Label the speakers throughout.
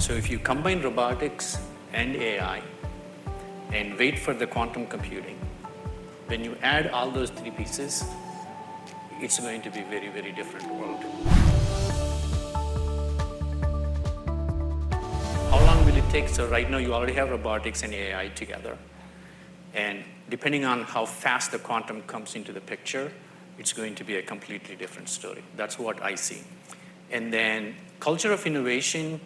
Speaker 1: So if you combine robotics and AI and wait for the quantum computing, when you add all those three pieces, it's going to be a very, very different world. How long will it take? So right now you already have robotics and AI together. And depending on how fast the quantum comes into the picture, it's going to be a completely different story. That's what I see. And then culture of innovation,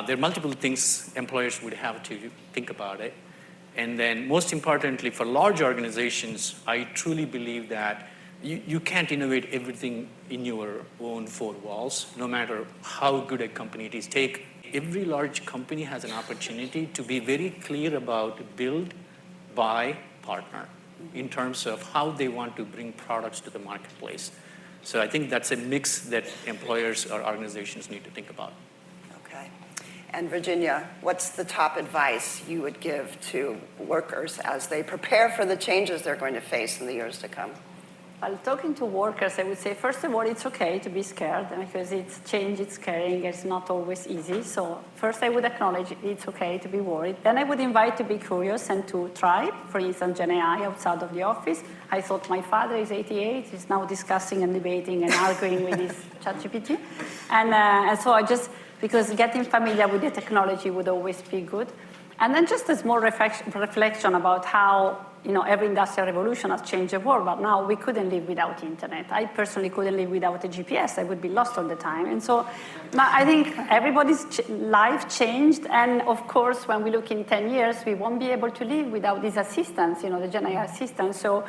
Speaker 1: there are multiple things employers would have to think about it. And then most importantly, for large organizations, I truly believe that you can't innovate everything in your own four walls, no matter how good a company it is. Every large company has an opportunity to be very clear about build, buy, partner in terms of how they want to bring products to the marketplace. So I think that's a mix that employers or organizations need to think about.
Speaker 2: Okay. And Virginia, what's the top advice you would give to workers as they prepare for the changes they're going to face in the years to come?
Speaker 3: Well, talking to workers, I would say, first of all, it's okay to be scared because change, it's scary, it's not always easy. So first I would acknowledge it's okay to be worried. Then I would invite to be curious and to try. For instance, Gen AI outside of the office. I thought my father is 88. He's now discussing and debating and arguing with his ChatGPT. And so because getting familiar with the technology would always be good. And then just a small reflection about how every industrial revolution has changed the world, but now we couldn't live without the internet. I personally couldn't live without a GPS. I would be lost all the time. And so I think everybody's life changed. And of course, when we look in 10 years, we won't be able to live without these assistants, the Gen AI assistants. So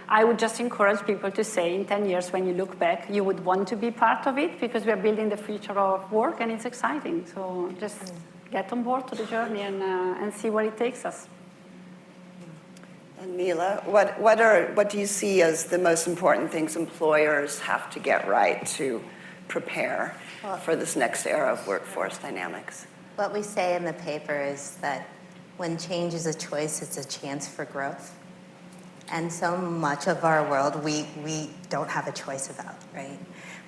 Speaker 3: I would just encourage people to say in 10 years, when you look back, you would want to be part of it because we are building the future of work and it's exciting. So just get on board to the journey and see where it takes us.
Speaker 2: And Mila, what do you see as the most important things employers have to get right to prepare for this next era of workforce dynamics?
Speaker 4: What we say in the paper is that when change is a choice, it's a chance for growth. And so much of our world we don't have a choice about, right?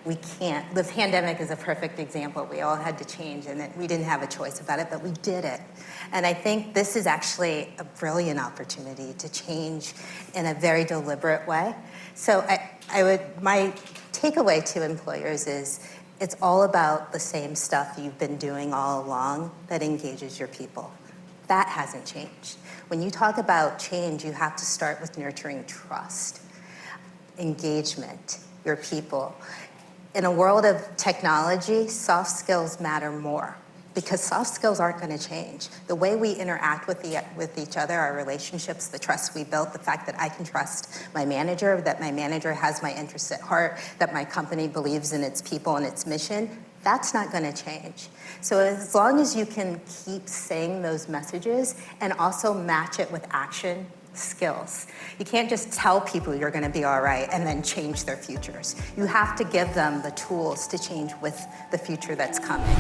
Speaker 4: We can't. The pandemic is a perfect example. We all had to change, and we didn't have a choice about it, but we did it. And I think this is actually a brilliant opportunity to change in a very deliberate way. So my takeaway to employers is it's all about the same stuff you've been doing all along that engages your people. That hasn't changed. When you talk about change, you have to start with nurturing trust, engagement, your people. In a world of technology, soft skills matter more because soft skills aren't going to change. The way we interact with each other, our relationships, the trust we built, the fact that I can trust my manager, that my manager has my interests at heart, that my company believes in its people and its mission, that's not going to change. So as long as you can keep saying those messages and also match it with action, skills. You can't just tell people you're going to be all right and then change their futures. You have to give them the tools to change with the future that's coming.